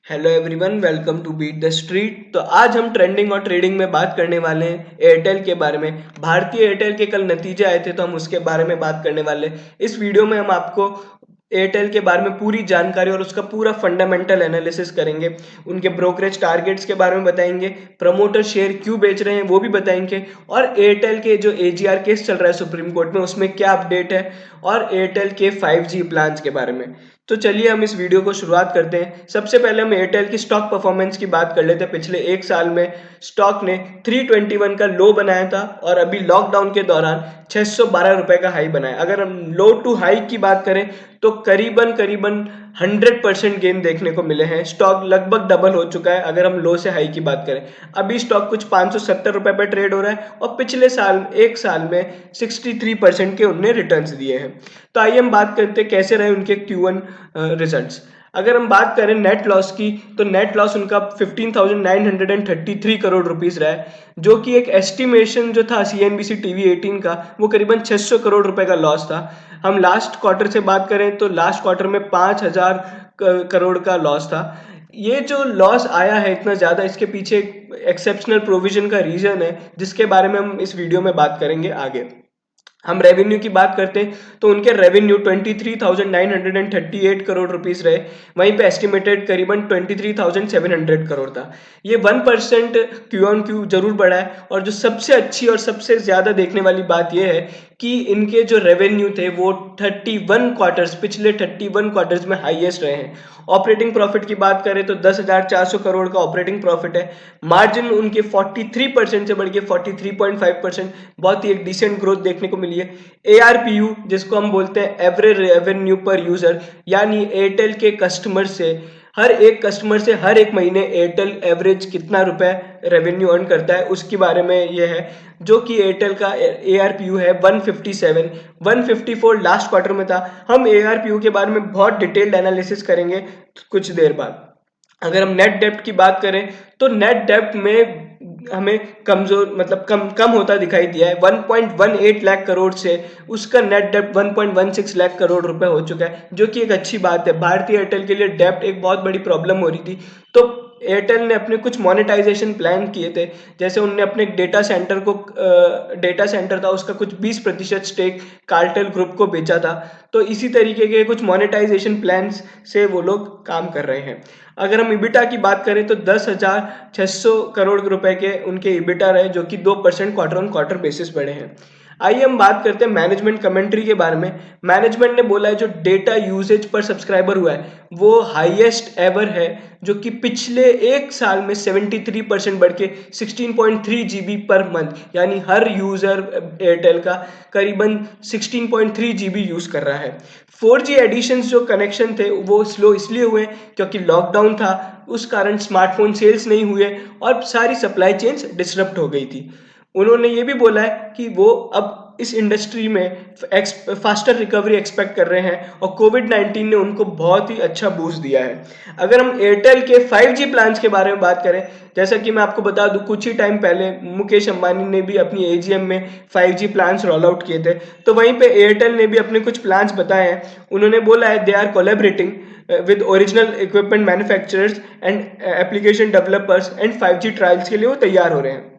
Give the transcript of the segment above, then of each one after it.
Hello everyone, welcome to beat the street. तो आज हम ट्रेंडिंग और ट्रेडिंग में बात करने वाले हैं एयरटेल के बारे में। भारतीय एयरटेल के कल नतीजे आए थे तो हम उसके बारे में बात करने वाले हैं। इस वीडियो में हम आपको एयरटेल के बारे में पूरी जानकारी और उसका पूरा फंडामेंटल एनालिसिस करेंगे। उनके ब्रोकरेज टारगेट्स के बारे में बताएंगे, प्रमोटर शेयर क्यों बेच रहे हैं वो भी बताएंगे, और एयरटेल के जो एजीआर केस चल रहा है सुप्रीम कोर्ट में उसमें क्या अपडेट है, और एयरटेल के 5G प्लान्स के बारे में। तो चलिए हम इस वीडियो को शुरुआत करते हैं। सबसे पहले हम एयरटेल की स्टॉक परफॉर्मेंस की बात कर लेते हैं। पिछले एक साल में स्टॉक ने 321 का लो बनाया था और अभी लॉकडाउन के दौरान 612 रुपए का हाई बनाया। अगर हम लो टू हाई की बात करें तो करीबन करीबन 100% गेन देखने को मिले हैं। स्टॉक लगभग डबल हो चुका है अगर हम लो से हाई की बात करें। अभी स्टॉक कुछ 570 रुपए पर ट्रेड हो रहा है और पिछले साल एक साल में 63% के उनने रिटर्न्स दिए हैं। तो आइए हम बात करते हैं कैसे रहे उनके Q1 रिजल्ट्स। अगर हम बात करें नेट लॉस की तो नेट लॉस उनका 15,933 करोड़ रुपीस रहा है, जो कि एक एस्टिमेशन जो था CNBC TV 18 का वो करीबन 600 करोड़ रुपए का लॉस था। हम लास्ट क्वार्टर से बात करें तो लास्ट क्वार्टर में 5,000 करोड़ का लॉस था। ये जो लॉस आया है इतना ज़्यादा, इसके पीछे एक्सेप्शनल प्रोविजन का रीजन है जिसके बारे में हम इस वीडियो में बात करेंगे आगे। हम रेवेन्यू की बात करते हैं तो उनके रेवेन्यू 23,938 करोड़ रुपीस रहे। वहीं पे एस्टिमेटेड करीबन 23,700 करोड़ था। ये 1% क्यू ऑन क्यू जरूर बढ़ा है। और जो सबसे अच्छी और सबसे ज्यादा देखने वाली बात यह है कि इनके जो रेवेन्यू थे वो 31 क्वार्टर्स, पिछले 31 क्वार्टर्स में हाईएस्ट रहे हैं। ऑपरेटिंग प्रॉफिट की बात करें तो 10,400 करोड़ का ऑपरेटिंग प्रॉफिट है। मार्जिन उनके 43% से बढ़ के 43.5%, बहुत ही एक डिसेंट ग्रोथ देखने को मिली है। ARPU जिसको हम बोलते हैं एवरेज रेवेन्यू पर यूजर, यानी एयरटेल के कस्टमर से हर एक महीने एयरटेल एवरेज कितना रुपए रेवेन्यू अर्न करता है उसके बारे में यह है, जो कि एयरटेल का ARPU है 157, 154 लास्ट क्वार्टर में था। हम ARPU के बारे में बहुत डिटेल्ड एनालिसिस करेंगे कुछ देर बाद। अगर हम नेट डेप्ट की बात करें तो नेट डेप्ट में हमें कमजोर मतलब कम कम होता दिखाई दिया है। 1.18 लाख करोड़ से उसका नेट डेप्ट 1.16 लाख करोड़ रुपए हो चुका है, जो कि एक अच्छी बात है। भारतीय एयरटेल के लिए डेप्ट एक बहुत बड़ी प्रॉब्लम हो रही थी, तो एयरटेल ने अपने कुछ मोनेटाइजेशन प्लान किए थे। जैसे उनने अपने डेटा सेंटर था उसका कुछ 20% स्टेक कार्टेल ग्रुप को बेचा था। तो इसी तरीके के कुछ मोनेटाइजेशन प्लान्स से वो लोग काम कर रहे हैं। अगर हम इबिटा की बात करें तो 10,600 करोड़ रुपए के उनके इबिटा रहे, जो कि 2% क्वार्टर ऑन क्वार्टर बेसिस बढ़े हैं। आइए हम बात करते हैं मैनेजमेंट कमेंट्री के बारे में। मैनेजमेंट ने बोला है जो डेटा यूजेज पर सब्सक्राइबर हुआ है वो हाईएस्ट एवर है, जो कि पिछले एक साल में 73% बढ़ के 16.3 GB पर मंथ, यानी हर यूजर एयरटेल का करीबन 16.3 GB यूज कर रहा है। 4G एडिशंस जो कनेक्शन थे वो स्लो इसलिए हुए क्योंकि लॉकडाउन था, उस कारण स्मार्टफोन सेल्स नहीं हुए और सारी सप्लाई चेन्स डिसरप्ट हो गई थी। उन्होंने ये भी बोला है कि वो अब इस इंडस्ट्री में फास्टर रिकवरी एक्सपेक्ट कर रहे हैं और कोविड-19 ने उनको बहुत ही अच्छा बूस्ट दिया है। अगर हम एयरटेल के 5G प्लान्स के बारे में बात करें, जैसा कि मैं आपको बता दूं कुछ ही टाइम पहले मुकेश अंबानी ने भी अपनी AGM में 5G प्लान्स रोल आउट किए थे, तो वहीं पे एयरटेल ने भी अपने कुछ प्लान्स बताए हैं। उन्होंने बोला है they are collaborating with original equipment manufacturers and application developers and 5G trials के लिए वो तैयार हो रहे हैं।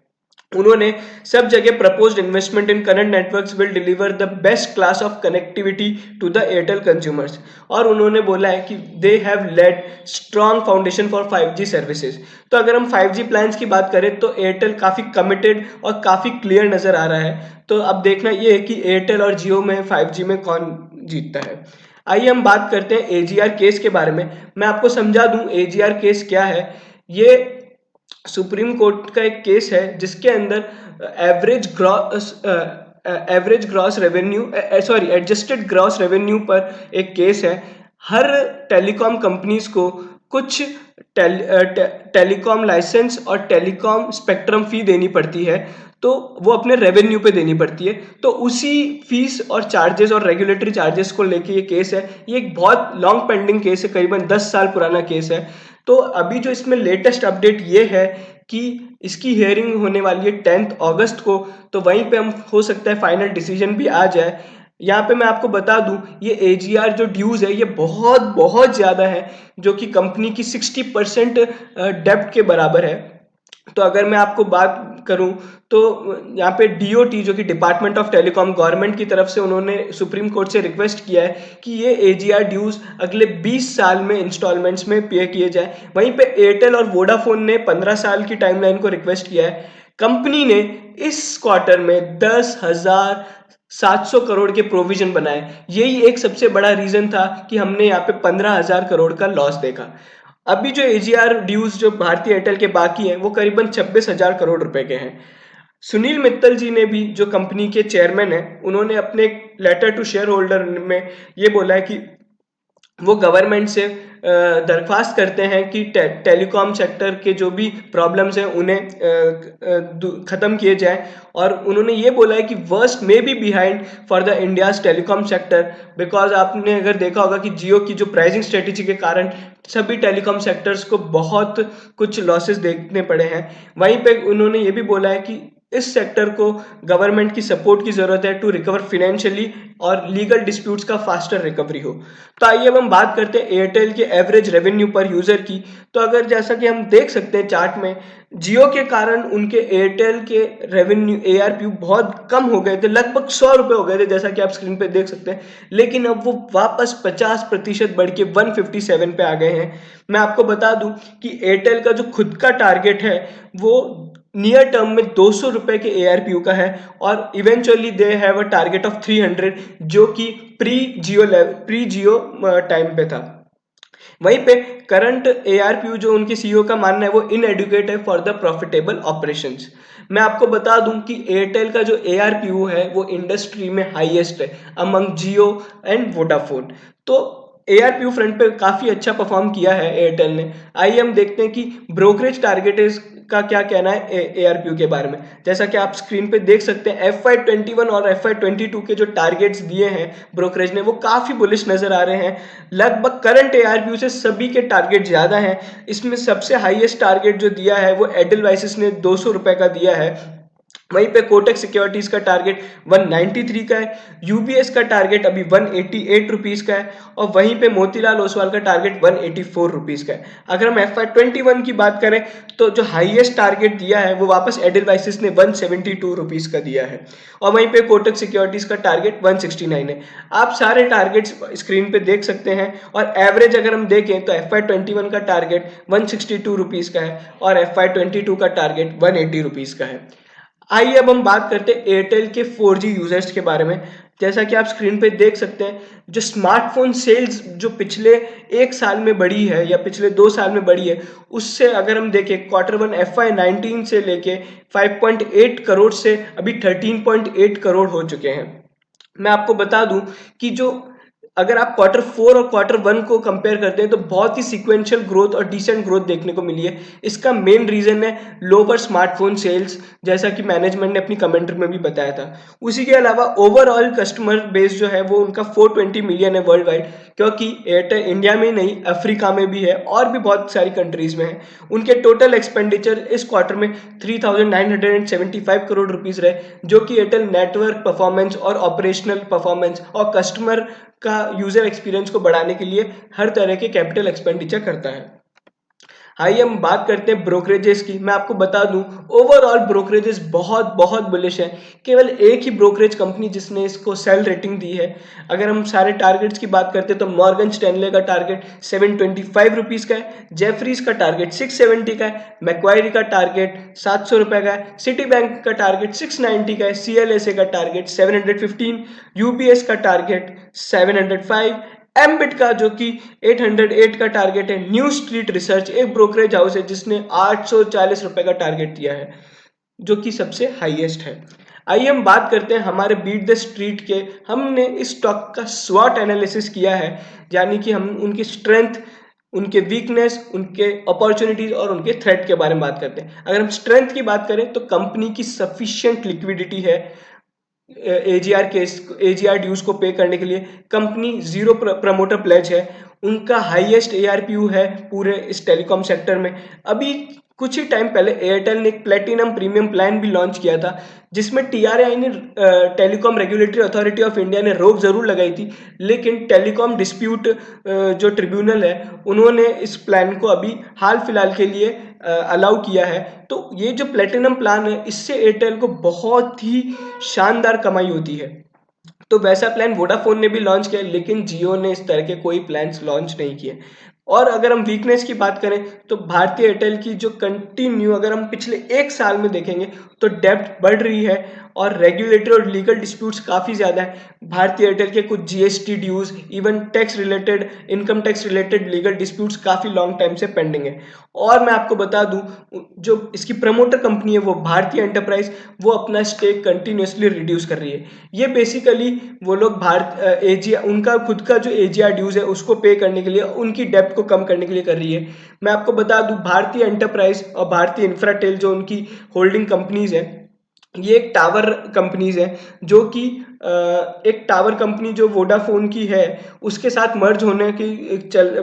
उन्होंने सब जगह proposed investment in current networks will deliver the best class of connectivity to the Airtel consumers, और उन्होंने बोला है कि they have laid strong foundation for 5G services. तो अगर हम 5G प्लान्स की बात करें तो एयरटेल काफ़ी कमिटेड और काफ़ी क्लियर नज़र आ रहा है। तो अब देखना ये है कि एयरटेल और जियो में 5G में कौन जीतता है। आइए हम बात करते हैं AGR केस के बारे में। मैं आपको समझा दूं AGR केस क्या है। ये सुप्रीम कोर्ट का एक केस है जिसके अंदर एडजस्टेड ग्रॉस रेवेन्यू पर एक केस है। हर टेलीकॉम कंपनीज को कुछ टेलीकॉम लाइसेंस और टेलीकॉम स्पेक्ट्रम फी देनी पड़ती है, तो वो अपने रेवेन्यू पे देनी पड़ती है। तो उसी फीस और चार्जेस और रेगुलेटरी चार्जेस को लेके ये केस है। ये एक बहुत लॉन्ग पेंडिंग केस है, करीबन 10 साल पुराना केस है। तो अभी जो इसमें लेटेस्ट अपडेट ये है कि इसकी हियरिंग होने वाली है 10 अगस्त को, तो वहीं पे हम हो सकता है फाइनल डिसीजन भी आ जाए। यहाँ पे मैं आपको बता दूं, ये एजीआर जो ड्यूज है ये बहुत बहुत ज़्यादा है, जो कि कंपनी की 60% डेब्ट के बराबर है। तो अगर मैं आपको बात करूं तो यहाँ पे डीओटी जो कि डिपार्टमेंट ऑफ टेलीकॉम गवर्नमेंट की तरफ से उन्होंने सुप्रीम कोर्ट से रिक्वेस्ट किया है कि ये एजीआर ड्यूज अगले 20 साल में इंस्टॉलमेंट्स में पे किए जाए। वहीं पे एयरटेल और वोडाफोन ने 15 साल की टाइमलाइन को रिक्वेस्ट किया है। कंपनी ने इस क्वार्टर में 10,700 करोड़ के प्रोविजन बनाए। यही एक सबसे बड़ा रीजन था कि हमने यहाँ पे 15,000 करोड़ का लॉस देखा। अभी जो एजीआर ड्यूज जो भारतीय एयरटेल के बाकी हैं वो करीबन 26,000 करोड़ रुपए के हैं। सुनील मित्तल जी ने भी, जो कंपनी के चेयरमैन हैं, उन्होंने अपने लेटर टू शेयर होल्डर में ये बोला है कि वो गवर्नमेंट से दरख्वास्त करते हैं कि टेलीकॉम सेक्टर के जो भी प्रॉब्लम्स हैं उन्हें ख़त्म किए जाएं। और उन्होंने ये बोला है कि वर्स्ट में be behind for the India's telecom sector, because आपने अगर देखा होगा कि जियो की जो प्राइसिंग स्ट्रेटेजी के कारण सभी टेलीकॉम सेक्टर्स को बहुत कुछ लॉसेस देखने पड़े हैं। वहीं पे उन्होंने ये भी बोला है कि इस सेक्टर को गवर्नमेंट की सपोर्ट की जरूरत है टू रिकवर फाइनेंशियली और लीगल डिस्प्यूट्स का फास्टर रिकवरी हो। तो आइए अब हम बात करते हैं एयरटेल के एवरेज रेवेन्यू पर यूजर की। तो अगर जैसा कि हम देख सकते हैं चार्ट में, जियो के कारण उनके एयरटेल के रेवेन्यू एआरपी बहुत कम हो गए थे, लगभग 100 रुपए हो गए थे जैसा कि आप स्क्रीन पे देख सकते हैं। लेकिन अब वो वापस 50% बढ़ के 157 पे आ गए हैं। मैं आपको बता दूं कि एयरटेल का जो खुद का टारगेट है वो नियर टर्म में 200 रुपए के एआरपीयू का है, और eventually they have a target of 300, जो कि प्री जियो टाइम पे था। वहीं पे करंट एआरपीयू जो उनके सीईओ का मानना है वो इनएडुकेट है फॉर द प्रॉफिटेबल ऑपरेशंस। मैं आपको बता दूं कि एयरटेल का जो एआरपीयू है वो इंडस्ट्री में हाईएस्ट है अमंग जियो एंड वोडाफोन। तो एआरपीयू फ्रंट पे काफी अच्छा परफॉर्म किया है एयरटेल ने। आइए हम देखते हैं कि ब्रोकरेज टारगेट का क्या कहना है एआरपीयू के बारे में। जैसा कि आप स्क्रीन पे देख सकते हैं, FY21 और FY22 के जो टारगेट्स दिए हैं ब्रोकरेज ने वो काफी बुलिश नजर आ रहे हैं। लगभग करंट एआरपीयू से सभी के टारगेट ज्यादा हैं। इसमें सबसे हाईएस्ट टारगेट जो दिया है वो एडलवाइसिस ने 200 रुपए का दिया है। वहीं पे कोटक सिक्योरिटीज का टारगेट 193 का है, यूबीएस का टारगेट अभी 188 रुपीज का है, और वहीं पे मोतीलाल ओसवाल का टारगेट 184 रुपीज का है। अगर हम FY21 की बात करें तो जो हाईएस्ट टारगेट दिया है वो वापस एडलवाइसिस ने 172 रुपीज का दिया है, और वहीं पे कोटक सिक्योरिटीज का टारगेट 169 है। आप सारे टारगेट्स स्क्रीन पे देख सकते हैं, और एवरेज अगर हम देखें तो FY21 का टारगेट 162 रुपीज का है और FY22 का टारगेट 180 रुपीज का है। आइए अब हम बात करते हैं एयरटेल के 4G यूजर्स के बारे में। जैसा कि आप स्क्रीन पे देख सकते हैं, जो स्मार्टफोन सेल्स जो पिछले 1 साल में बढ़ी है या पिछले 2 साल में बढ़ी है, उससे अगर हम देखें Q1 FY19 से लेके 5.8 करोड़ से अभी 13.8 करोड़ हो चुके हैं। मैं आपको बता दूं कि जो अगर आप Q4 और Q1 को कंपेयर करते हैं तो बहुत ही सिक्वेंशियल ग्रोथ और डिसेंट ग्रोथ देखने को मिली है। इसका मेन रीजन है लोअर स्मार्टफोन सेल्स, जैसा कि मैनेजमेंट ने अपनी कमेंट्री में भी बताया था। उसी के अलावा ओवरऑल कस्टमर बेस जो है वो उनका 420 मिलियन है वर्ल्ड वाइड, क्योंकि एयरटेल इंडिया में नहीं अफ्रीका में भी है और भी बहुत सारी कंट्रीज में है। उनके टोटल एक्सपेंडिचर इस क्वार्टर में 3,975 करोड़ रुपीज रहे, जो कि एयरटेल नेटवर्क परफॉर्मेंस और ऑपरेशनल परफॉर्मेंस और कस्टमर का यूजर एक्सपीरियंस को बढ़ाने के लिए हर तरह के कैपिटल एक्सपेंडिचर करता है। आइए हम बात करते हैं ब्रोकरेजेस की। मैं आपको बता दूं ओवरऑल ब्रोकरेजेस बहुत बहुत बुलिश है। केवल एक ही ब्रोकरेज कंपनी जिसने इसको सेल रेटिंग दी है। अगर हम सारे टारगेट्स की बात करते हैं तो मॉर्गन स्टैनले का टारगेट 725 रुपीज का है, जेफरीज का टारगेट 670 का है, मैक्वायरी का टारगेट 700 रुपए का है, सिटी बैंक का टारगेट 690 का है, CLSA का टारगेट 715, यूबीएस का टारगेट 705, एमबिट का जो कि 808 का टारगेट है। न्यू स्ट्रीट रिसर्च एक ब्रोकरेज हाउस है जिसने 840 रुपए का टारगेट दिया है, जो कि सबसे हाईएस्ट है। आइए हम बात करते हैं हमारे बीट द स्ट्रीट के। हमने इस स्टॉक का स्वॉट एनालिसिस किया है, यानी कि हम उनकी स्ट्रेंथ, उनके वीकनेस, उनके अपॉर्चुनिटीज और उनके थ्रेट के बारे में बात करते हैं। अगर हम स्ट्रेंथ की बात करें तो कंपनी की सफिशिएंट लिक्विडिटी है एजीआर ड्यूज को पे करने के लिए। कंपनी जीरो प्रमोटर प्लेज है। उनका हाईएस्ट एआरपीयू है पूरे इस टेलीकॉम सेक्टर में। अभी कुछ ही टाइम पहले एयरटेल ने एक प्लेटिनम प्रीमियम प्लान भी लॉन्च किया था, जिसमें टीआरआई ने telecom regulatory authority of India ने रोक ज़रूर लगाई थी, लेकिन टेलीकॉम डिस्प्यूट जो ट्रिब्यूनल है उन्होंने इस प्लान को अभी हाल फिलहाल के लिए अलाउ किया है। तो ये जो प्लेटिनम प्लान है इससे एयरटेल को बहुत ही शानदार कमाई होती है। तो वैसा प्लान वोडाफोन ने भी लॉन्च किया, लेकिन जियो ने इस तरह के कोई प्लान्स लॉन्च नहीं किए। और अगर हम वीकनेस की बात करें तो भारतीय एयरटेल की जो कंटिन्यू अगर हम पिछले 1 साल में देखेंगे तो डेब्ट बढ़ रही है और रेगुलेटरी और लीगल डिस्प्यूट्स काफ़ी ज़्यादा है। भारतीय एयरटेल के कुछ GST dues, even tax related, income tax related legal disputes काफ़ी लॉन्ग टाइम से पेंडिंग है। और मैं आपको बता दूं, जो इसकी प्रमोटर कंपनी है वो भारतीय एंटरप्राइज, वो अपना स्टेक कंटिन्यूसली रिड्यूस कर रही है। ये बेसिकली वो लोग भारत एजीआर, उनका खुद का जो एजीआर ड्यूज है उसको पे करने के लिए, उनकी डेब्ट को कम करने के लिए कर रही है। मैं आपको बता दूं, भारतीय एंटरप्राइज और भारतीय इंफ्राटेल जो उनकी होल्डिंग कंपनीज है, ये एक टावर कंपनीज है जो कि एक टावर कंपनी जो वोडाफोन की है उसके साथ मर्ज होने की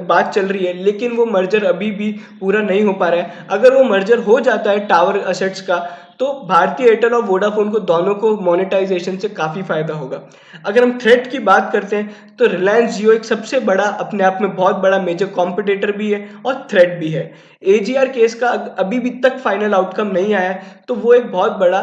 बात चल रही है, लेकिन वो मर्जर अभी भी पूरा नहीं हो पा रहा है। अगर वो मर्जर हो जाता है टावर असेट्स का, तो भारतीय एयरटेल और वोडाफोन को दोनों को मोनेटाइजेशन से काफ़ी फायदा होगा। अगर हम थ्रेट की बात करते हैं तो रिलायंस जियो एक सबसे बड़ा, अपने आप में बहुत बड़ा मेजर कॉम्पिटिटर भी है और थ्रेट भी है। एजीआर केस का अभी भी तक फाइनल आउटकम नहीं आया है, तो वो एक बहुत बड़ा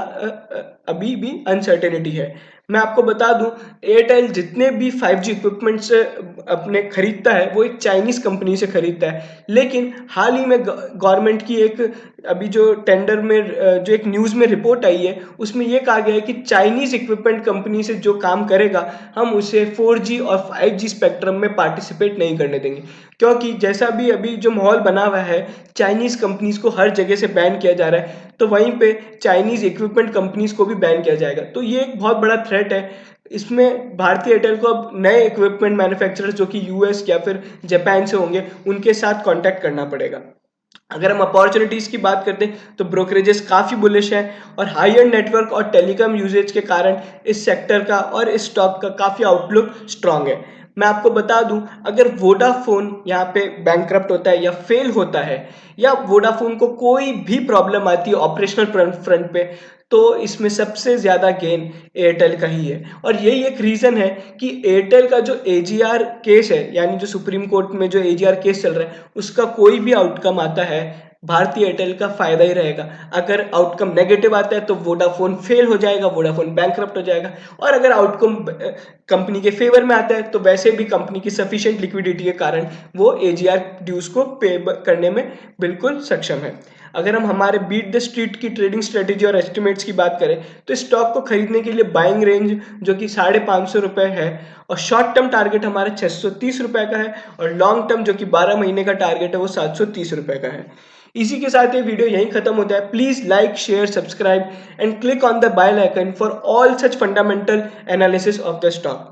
अभी भी अनसर्टेनिटी है। मैं आपको बता दूं, एयरटेल जितने भी 5G इक्विपमेंट्स अपने खरीदता है वो एक चाइनीज कंपनी से खरीदता है, लेकिन हाल ही में गवर्नमेंट की एक अभी जो टेंडर में जो एक न्यूज़ में रिपोर्ट आई है उसमें ये कहा गया है कि चाइनीज इक्विपमेंट कंपनी से जो काम करेगा हम उसे 4G और 5G स्पेक्ट्रम में पार्टिसिपेट नहीं करने देंगे। क्योंकि जैसा भी अभी जो माहौल बना हुआ है, चाइनीज कंपनीज को हर जगह से बैन किया जा रहा है, तो वहीं पे चाइनीज इक्विपमेंट कंपनीज को भी बैन किया जाएगा। तो ये एक बहुत बड़ा थ्रेट है। इसमें भारतीय एयरटेल को अब नए इक्विपमेंट मैन्युफैक्चरर्स जो कि यूएस या फिर जापान से होंगे उनके साथ कांटेक्ट करना पड़ेगा। अगर हम अपॉर्चुनिटीज की बात करते हैं तो ब्रोकरेजेस काफ़ी बुलिश है और हाई एंड नेटवर्क और टेलीकॉम यूजेज के कारण इस सेक्टर का और इस स्टॉक का काफ़ी आउटलुक स्ट्रांग है। मैं आपको बता दूं, अगर वोडाफोन यहाँ पे बैंकक्रप्ट होता है या फेल होता है, या वोडाफोन को कोई भी प्रॉब्लम आती है ऑपरेशनल फ्रंट पे, तो इसमें सबसे ज़्यादा गेन एयरटेल का ही है। और यही एक रीज़न है कि एयरटेल का जो एजीआर केस है, यानी जो सुप्रीम कोर्ट में जो एजीआर केस चल रहा है, उसका कोई भी आउटकम आता है भारतीय एयरटेल का फायदा ही रहेगा। अगर आउटकम नेगेटिव आता है तो वोडाफोन फेल हो जाएगा, वोडाफोन बैंकक्रप्ट हो जाएगा। और अगर आउटकम कंपनी के फेवर में आता है तो वैसे भी कंपनी की सफिशिएंट लिक्विडिटी के कारण वो एजीआर ड्यूज को पे करने में बिल्कुल सक्षम है। अगर हम हमारे बीट द स्ट्रीट की ट्रेडिंग स्ट्रेटेजी और एस्टिमेट्स की बात करें तो स्टॉक को खरीदने के लिए बाइंग रेंज जो कि 550 रुपये है, और शॉर्ट टर्म टारगेट हमारा 630 रुपये का है, और लॉन्ग टर्म जो कि 12 महीने का टारगेट है वो 730 रुपये का है। इसी के साथ ये वीडियो यहीं खत्म होता है। Please like, share, subscribe and click on the bell icon for all such fundamental analysis of the stock.